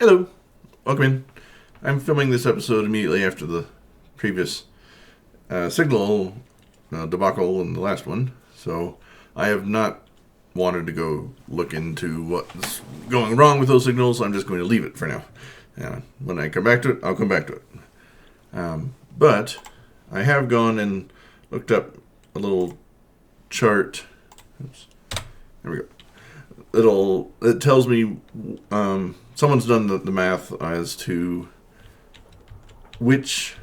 Hello, welcome in. I'm filming this episode immediately after the previous signal debacle in the last one, so I have not wanted to go look into what's going wrong with those signals. I'm just going to leave it for now. When I come back to it, I'll come back to it. But I have gone and looked up a little chart. Oops. There we go. It tells me someone's done the math as to which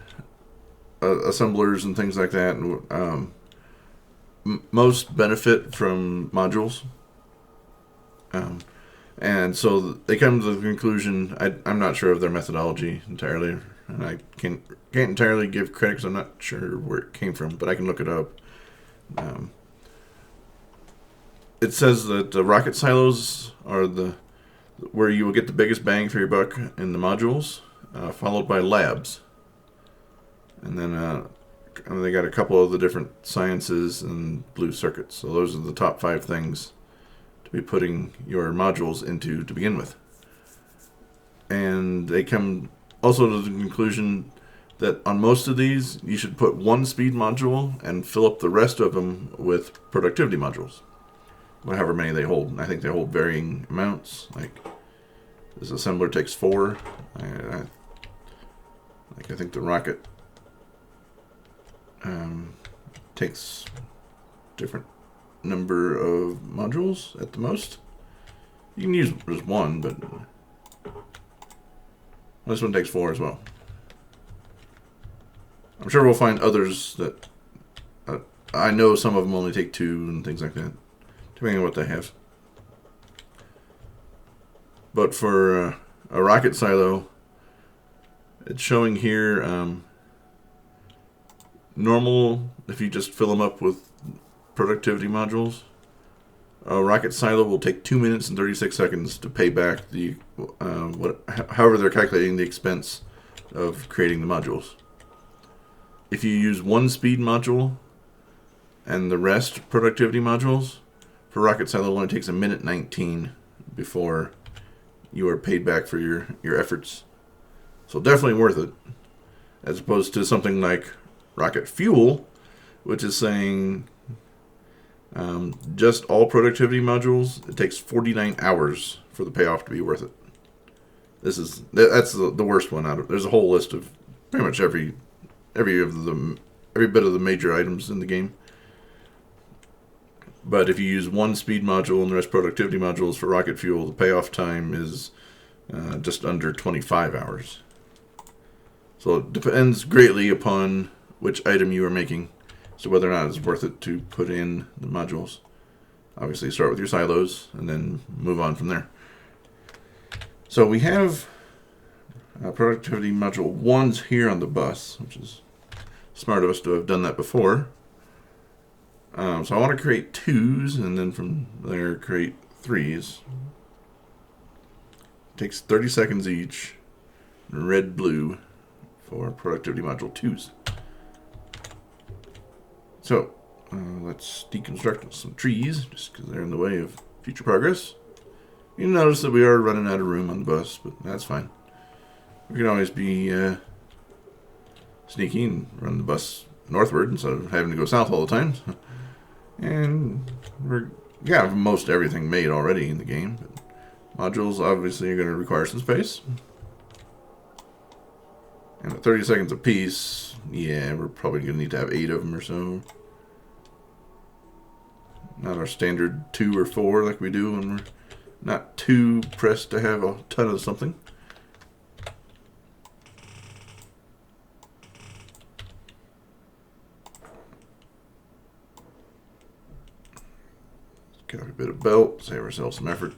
assemblers and things like that most benefit from modules. And so they come to the conclusion. I'm not sure of their methodology entirely, and I can't entirely give credit because I'm not sure where it came from, but I can look it up. It says that the rocket silos are where you will get the biggest bang for your buck in the modules, followed by labs. And then they got a couple of the different sciences and blue circuits. So those are the top 5 things to be putting your modules into to begin with. And they come also to the conclusion that on most of these, you should put one speed module and fill up the rest of them with productivity modules. However many they hold. I think they hold varying amounts. Like this assembler takes 4. I think the rocket takes different number of modules at the most. You can use just one, but this one takes 4 as well. I'm sure we'll find others that I know some of them only take 2 and things like that, depending on what they have. But for a rocket silo, it's showing here normal, if you just fill them up with productivity modules, a rocket silo will take 2 minutes and 36 seconds to pay back the however they're calculating the expense of creating the modules. If you use one speed module and the rest productivity modules, for rocket silo it only takes 1:19 before you are paid back for your efforts. So definitely worth it, as opposed to something like rocket fuel, which is saying just all productivity modules, it takes 49 hours for the payoff to be worth it. That's the worst one out of. There's a whole list of pretty much every bit of the major items in the game. But if you use one speed module and the rest productivity modules for rocket fuel, the payoff time is just under 25 hours. So it depends greatly upon which item you are making as to whether or not it's worth it to put in the modules. Obviously, start with your silos and then move on from there. So we have productivity module 1's here on the bus, which is smart of us to have done that before. So I want to create 2s and then from there create 3s. It takes 30 seconds each. Red, blue for productivity module 2s. So let's deconstruct some trees just because they're in the way of future progress. You notice that we are running out of room on the bus, but that's fine. We can always be sneaky and run the bus northward instead of having to go south all the time. And we have most everything made already in the game. But modules obviously are going to require some space. And at 30 seconds a piece, yeah, we're probably going to need to have 8 of them or so. Not our standard 2 or 4 like we do when we're not too pressed to have a ton of something. Got a bit of belt, save ourselves some effort.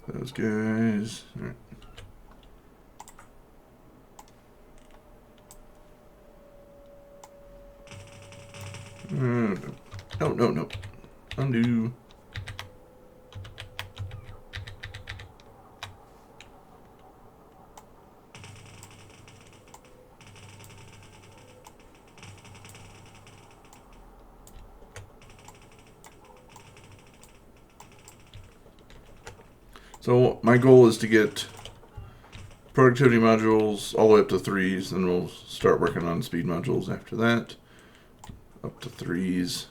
Those guys. All right. No. Undo. So my goal is to get productivity modules all the way up to 3s, and we'll start working on speed modules after that. Up to 3s.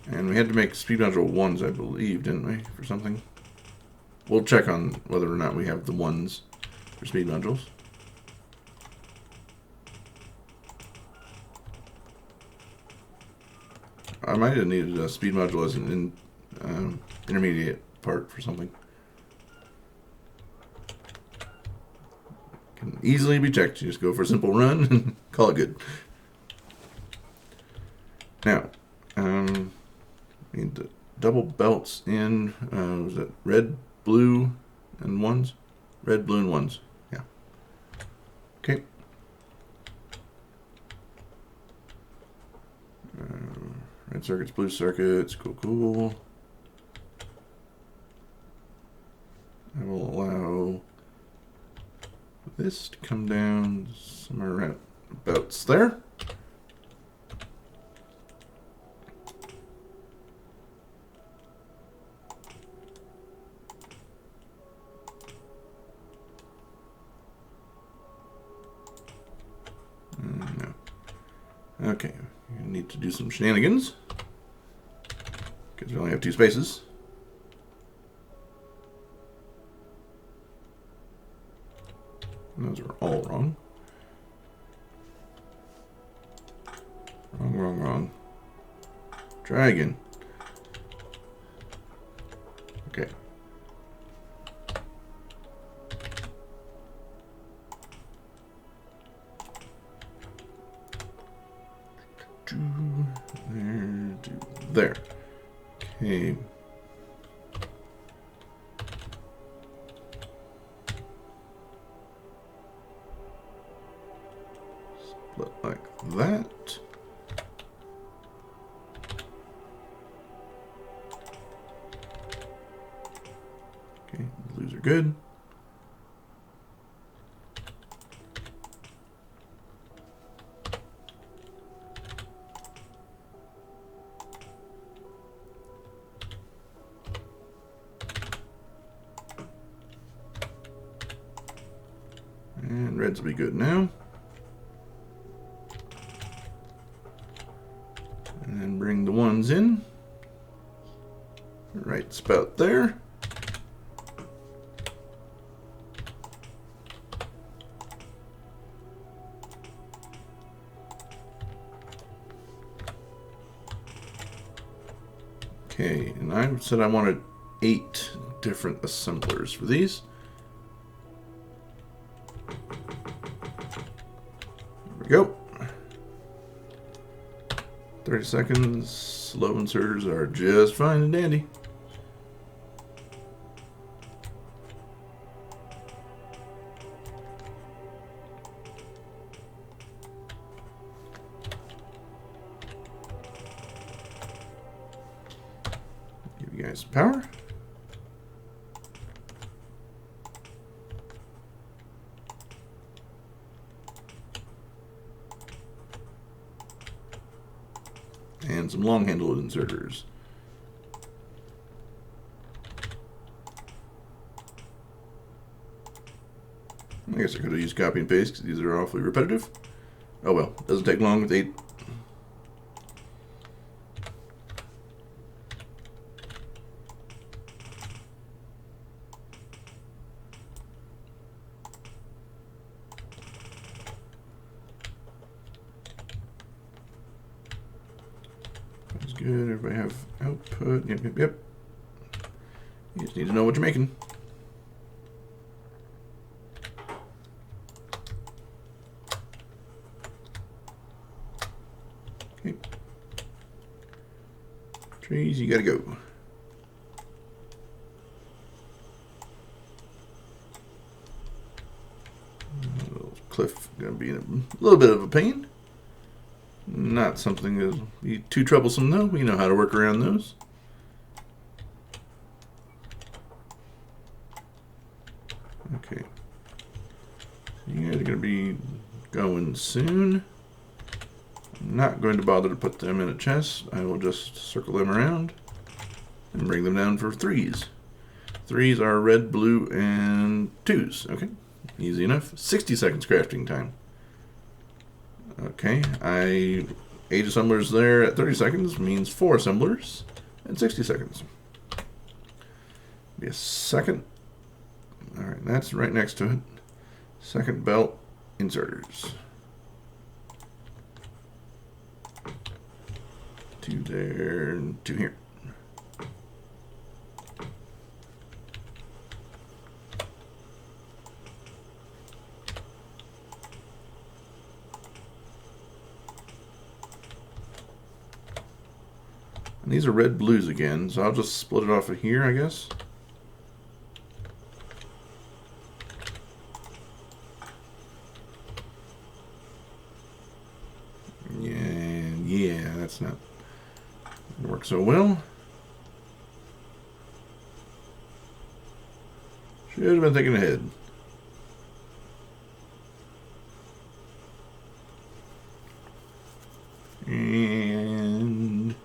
And we had to make speed module 1s, I believe, didn't we, for something? We'll check on whether or not we have the 1s for speed modules. I might have needed a speed module as an intermediate part for something. Can easily be checked. You just go for a simple run and call it good. Now, need the double belts in. Was it red, blue, and 1s? Red, blue, and 1s. Yeah. Okay. Red circuits, blue circuits. Cool. I will allow this to come down somewhere around about there. No. Okay, we need to do some shenanigans because we only have 2 spaces. Those are all wrong. Wrong. Try again. Okay. There. Okay. Split like that. Okay, blues are good. And reds will be good now. And then bring the 1s in. Right spout there. Okay, and I said I wanted 8 different assemblers for these. There we go. 30 seconds. Slow inserters are just fine and dandy. Give you guys some power. And some long-handled inserters. I guess I could have used copy and paste because these are awfully repetitive. Oh well, doesn't take long with 8. That's good. Everybody have output. Yep. You just need to know what you're making. Okay. Trees, you gotta go. cliff going to be a little bit of a pain. Not something that'll be too troublesome, though. We know how to work around those. Okay. You guys are going to be going soon. I'm not going to bother to put them in a chest. I will just circle them around and bring them down for 3s. 3s are red, blue, and 2s. Okay, easy enough. 60 seconds crafting time. Okay, Age assemblers there at 30 seconds means 4 assemblers at 60 seconds. Be a second. Alright, that's right next to it. Second belt inserters. 2 there and 2 here. And these are red blues again, so I'll just split it off of here, I guess. Yeah, that's not work so well. Should have been thinking ahead. And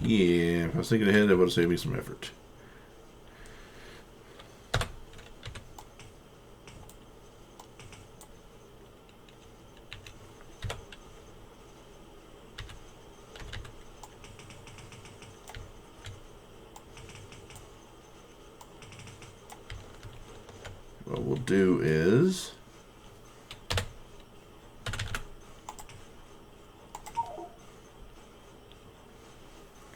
yeah, if I was thinking ahead, that would have saved me some effort. What we'll do is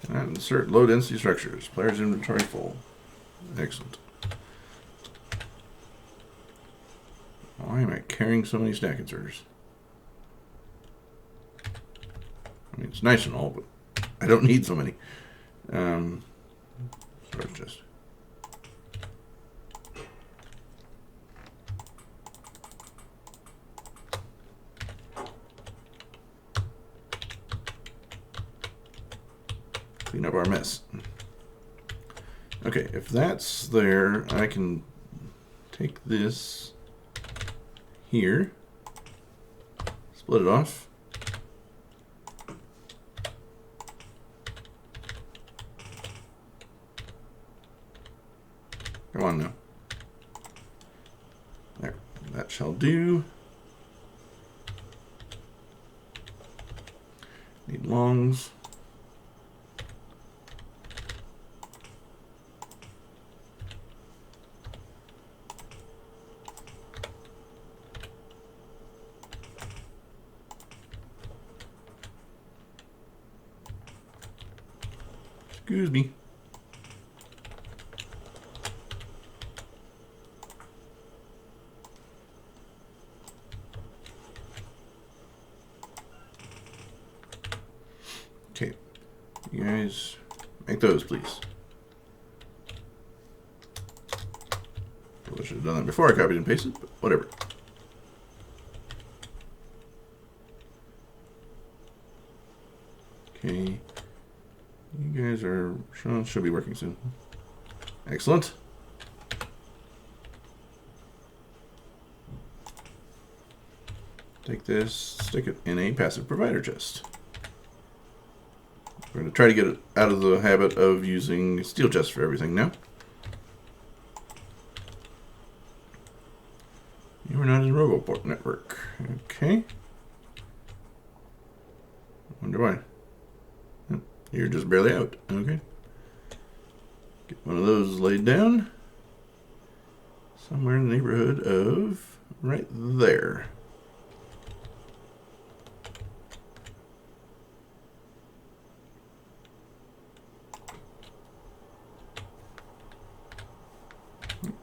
cannot insert low density structures. Player's inventory full. Excellent. Why am I carrying so many stack inserters? I mean, it's nice and all, but I don't need so many. So it's just clean up our mess. Okay, if that's there, I can take this here, split it off. Come on now. There, that shall do. Need longs. Excuse me. Okay, you guys make those, please. I should have done that before I copied and pasted, but whatever. Okay. You guys are should be working soon. Excellent. Take this, stick it in a passive provider chest. We're going to try to get it out of the habit of using steel chests for everything now. You are not in Roboport network. Okay. Wonder why. You're just barely out. Okay. Get one of those laid down. Somewhere in the neighborhood of right there.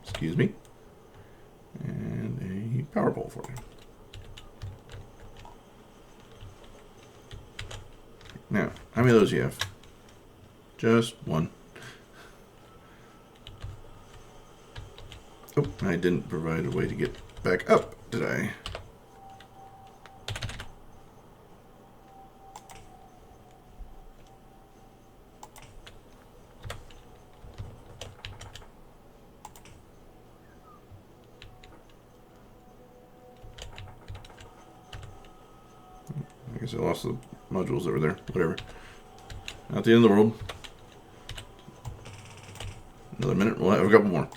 Excuse me. And a power pole for you. Now, how many of those do you have? Just one. I didn't provide a way to get back up, did I? I guess I lost the modules over there. Whatever. Not the end of the world. Another minute, we'll have a couple more.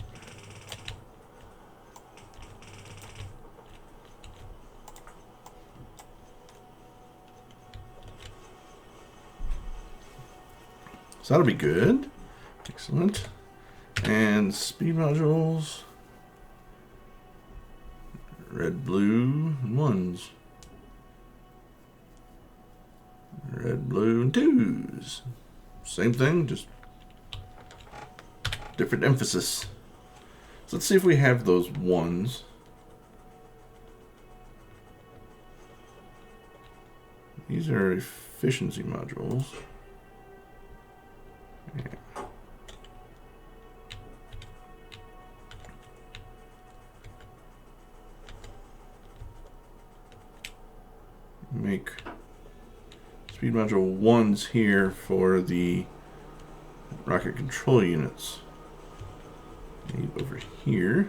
So that'll be good. Excellent. And speed modules. Red, blue, and ones. Red, blue, and twos. Same thing, just different emphasis. So let's see if we have those ones. These are efficiency modules. Yeah. Make speed module ones here for the rocket control units. Maybe over here.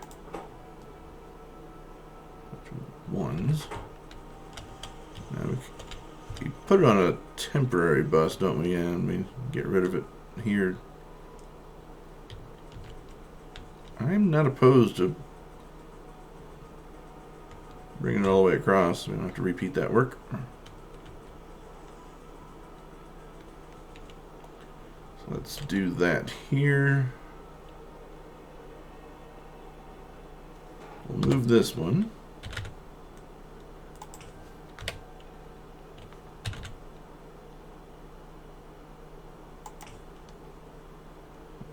Ones. Now we put it on a temporary bus, don't we? And we get rid of it here. I'm not opposed to bringing it all the way across. We don't have to repeat that work. So let's do that here. We'll move this one.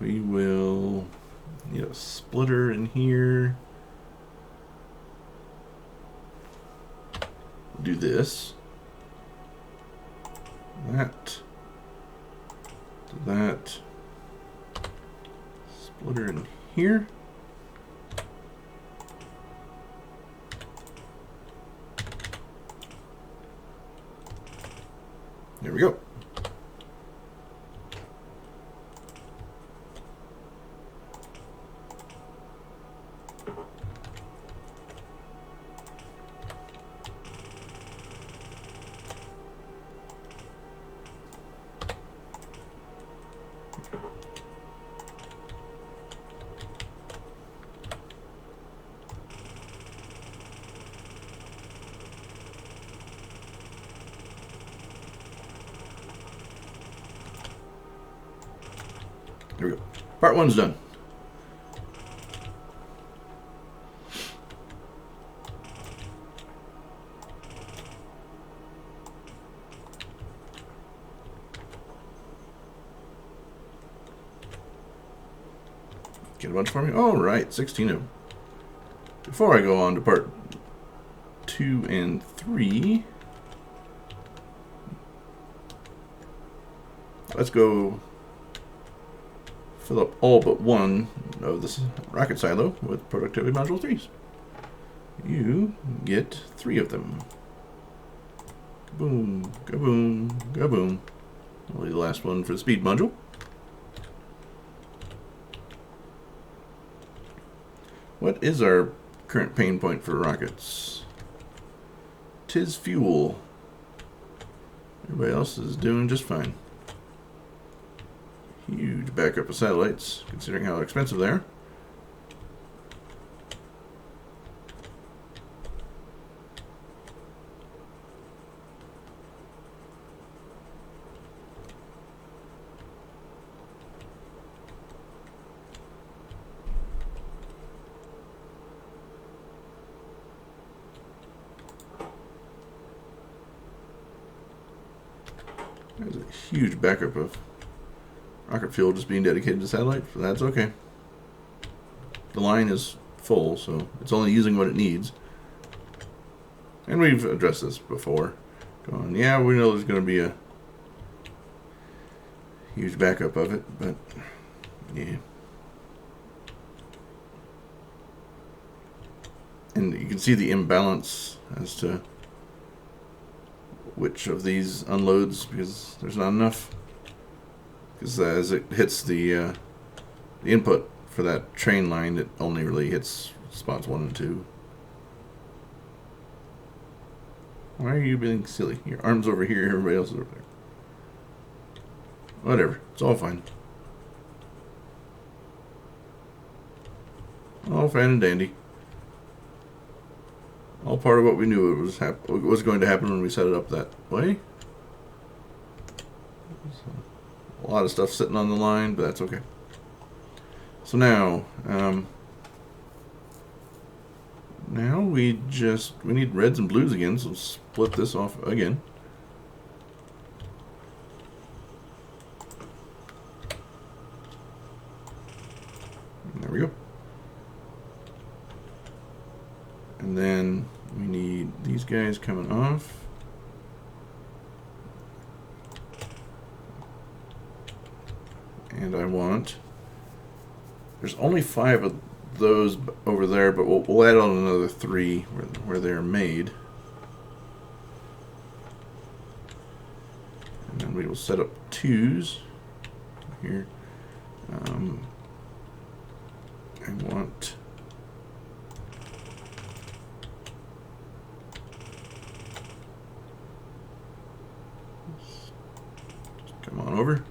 We will need a splitter in here. Do this. That. Do that. Splitter in here. There we go. There we go. Part one's done. Get a bunch for me? All right, 16 of them. Before I go on to part 2 and 3, let's go fill up all but one of this rocket silo with productivity module 3s. You get 3 of them. Kaboom, kaboom, kaboom. Only the last one for the speed module. What is our current pain point for rockets? 'Tis fuel. Everybody else is doing just fine. Huge backup of satellites, considering how expensive they are. There's a huge backup of rocket fuel just being dedicated to satellite, so that's okay. The line is full, so it's only using what it needs. And we've addressed this before. Going, yeah, we know there's going to be a huge backup of it, but yeah. And you can see the imbalance as to which of these unloads, because there's not enough. Because as it hits the input for that train line, it only really hits spots 1 and 2. Why are you being silly? Your arm's over here, everybody else is over there. Whatever, it's all fine. All fine and dandy. All part of what we knew it was going to happen when we set it up that way. A lot of stuff sitting on the line, but that's okay. So now we need reds and blues again, so split this off again. There we go. And then we need these guys coming off. And I want... There's only 5 of those over there, but we'll add on another 3 where they're made. And then we will set up 2s here. I want... Come on over.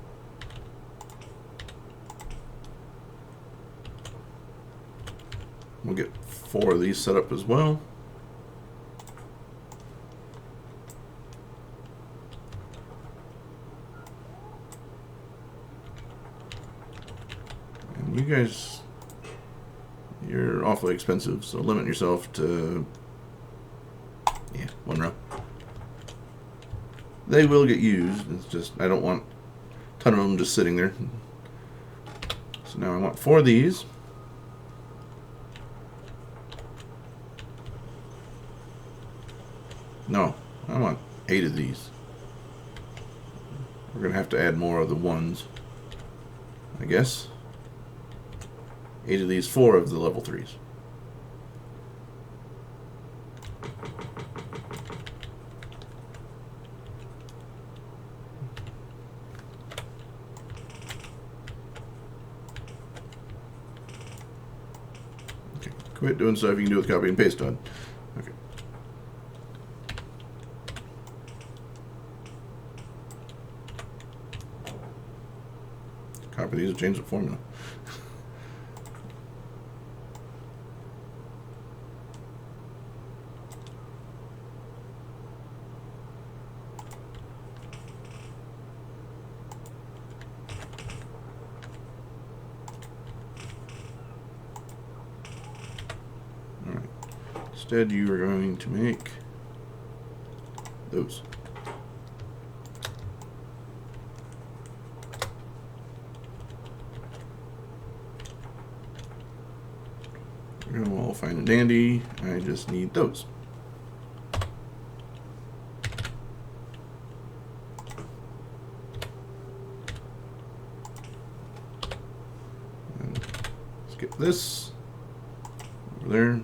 We'll get 4 of these set up as well. And you guys, you're awfully expensive, so limit yourself to, 1 row. They will get used, it's just, I don't want a ton of them just sitting there. So now I want 4 of these. No, I want 8 of these. We're going to have to add more of the 1s, I guess. 8 of these, 4 of the level 3s. Okay, quit doing stuff you can do with copy and paste on. Okay. Copy these and change the formula. Alright. Instead, you are going to make those. All fine and dandy. I just need those. And skip this over there.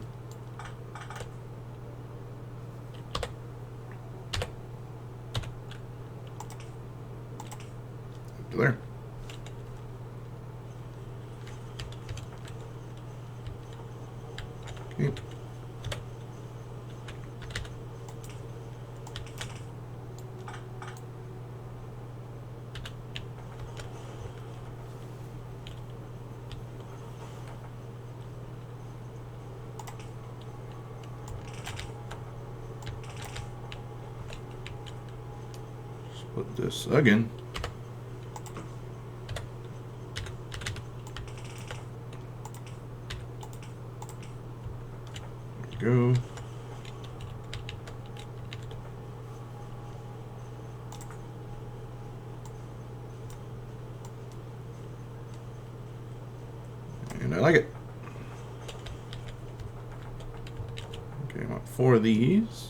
Up to there. Okay. Split this again. Go. And I like it. Okay, I want 4 of these.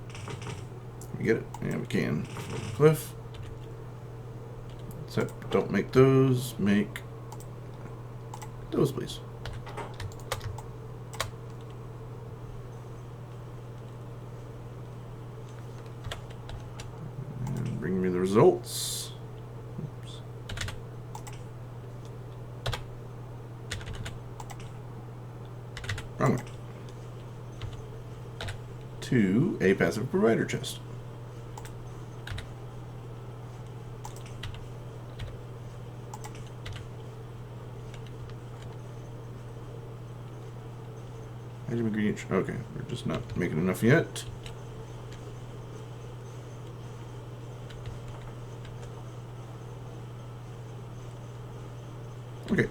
Can we get it? Yeah, we can. Cliff. Except don't make those. Make Those, please. And bring me the results. Oops. Wrong way. To a passive provider chest. Item ingredient. Okay, we're just not making enough yet. Okay.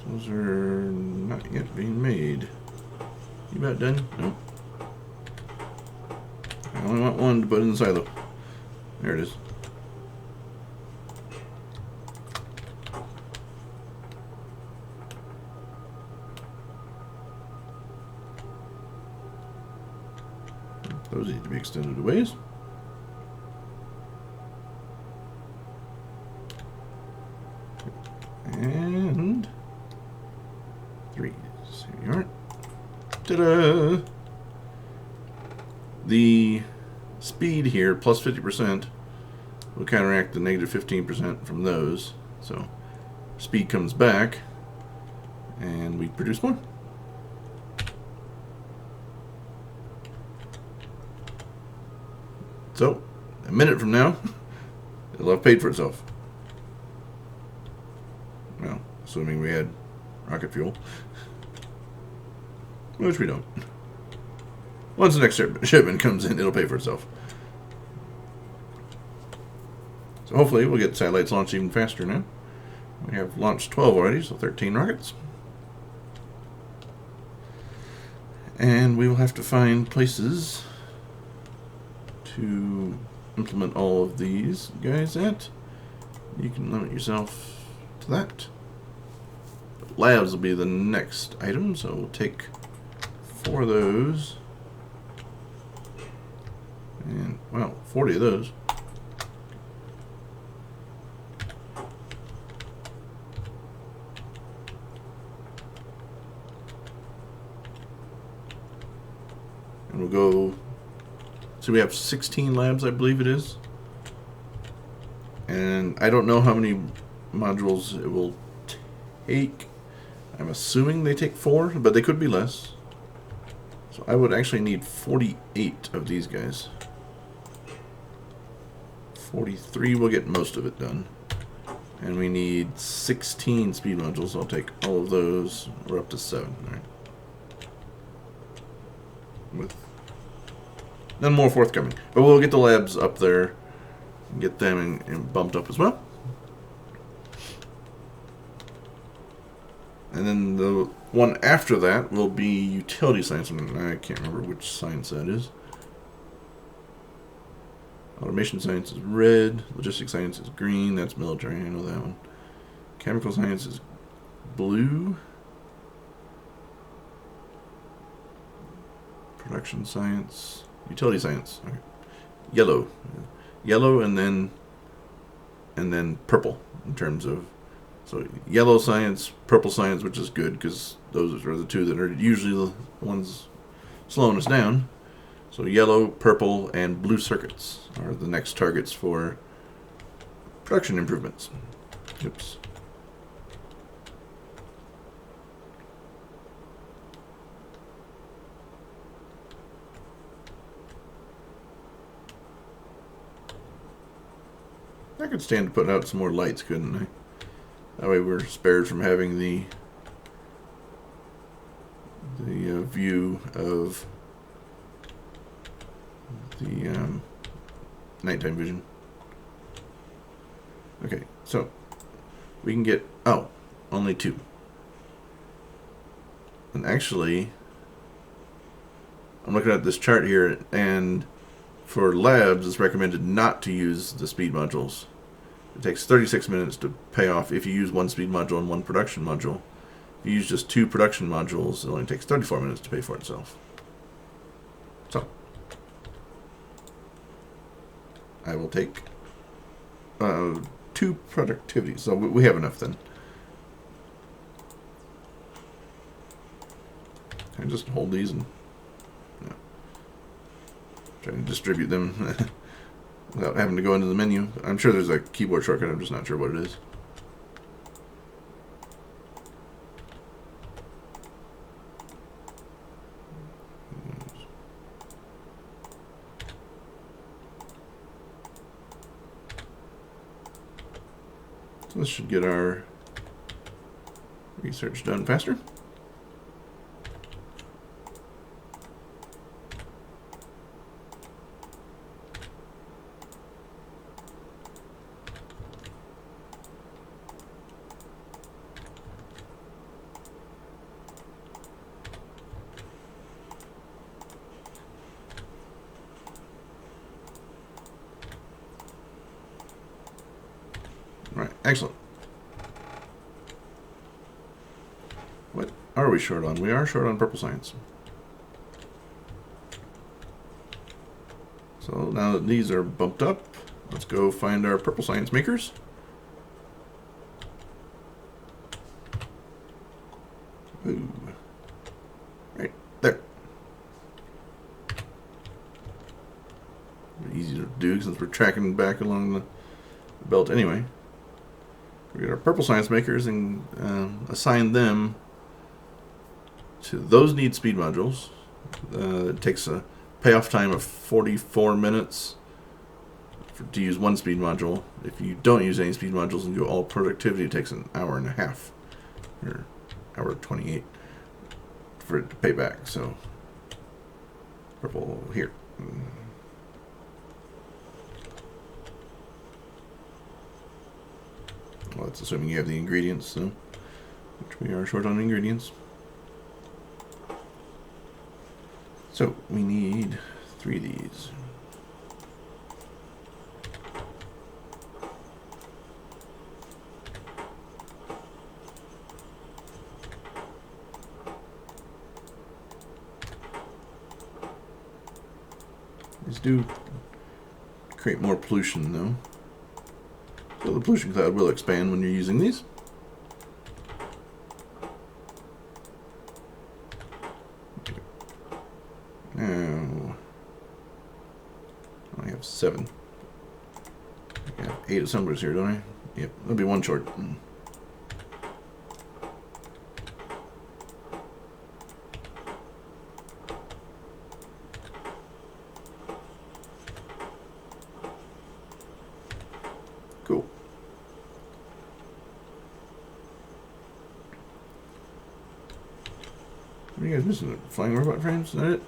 Those are not yet being made. You about done? Nope. I only want one to put in the silo. There it is. Those need to be extended a ways. And 3s. Here you are. Ta-da! The speed here, plus 50%, will counteract the negative 15% from those. So speed comes back, and we produce more. So, a minute from now, it'll have paid for itself. Well, assuming we had rocket fuel. Which we don't. Once the next shipment comes in, it'll pay for itself. So hopefully we'll get satellites launched even faster now. We have launched 12 already, so 13 rockets. And we will have to find places to implement all of these guys at. You can limit yourself to that. But labs will be the next item, so we'll take 4 of those. And, well, 40 of those. And we'll go. So we have 16 labs, I believe it is. And I don't know how many modules it will take. I'm assuming they take 4, but they could be less. So I would actually need 48 of these guys. 43 will get most of it done. And we need 16 speed modules. I'll take all of those. We're up to 7. All right. With none more forthcoming. But we'll get the labs up there and get them and bumped up as well. And then the one after that will be utility science. I can't remember which science that is. Automation science is red. Logistics science is green. That's military. I know that one. Chemical science is blue. Production science. Utility science. Okay. Yellow. Yellow and then purple in terms of. So yellow science, purple science, which is good because those are the two that are usually the ones slowing us down. So yellow, purple, and blue circuits are the next targets for production improvements. Oops. I could stand to put out some more lights, couldn't I? That way we're spared from having the view of the nighttime vision. Okay, so we can get only 2. And actually, I'm looking at this chart here, and for labs, it's recommended not to use the speed modules. It takes 36 minutes to pay off if you use 1 speed module and 1 production module. If you use just 2 production modules, it only takes 34 minutes to pay for itself. So, I will take 2 productivity. So we have enough then. can just hold these and try to distribute them without having to go into the menu. I'm sure there's a keyboard shortcut. I'm just not sure what it is. So this should get our research done faster. Right, excellent. What are we short on? We are short on purple science. So now that these are bumped up, let's go find our purple science makers. Ooh. Right there. Easy to do since we're tracking back along the belt anyway. We get our purple science makers and assign them to those need speed modules. It takes a payoff time of 44 minutes to use one speed module. If you don't use any speed modules and go all productivity, it takes an hour and a half, or hour 28 for it to pay back. So purple here. Well, that's assuming you have the ingredients, though, which we are short on ingredients. So we need 3 of these. These do create more pollution, though. So the pollution cloud will expand when you're using these. Now, I have 7. I have 8 assemblers here, don't I? Yep, there'll be 1 short. Cool. What are you guys missing? Flying robot frames? Is that it?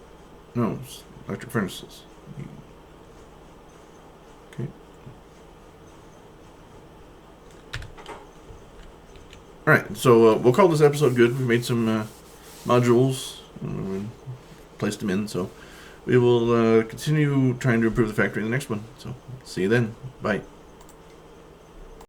No, it's electric furnaces. Okay. Alright, so we'll call this episode good. We made some modules, placed them in, so we will continue trying to improve the factory in the next one. So, see you then. Bye.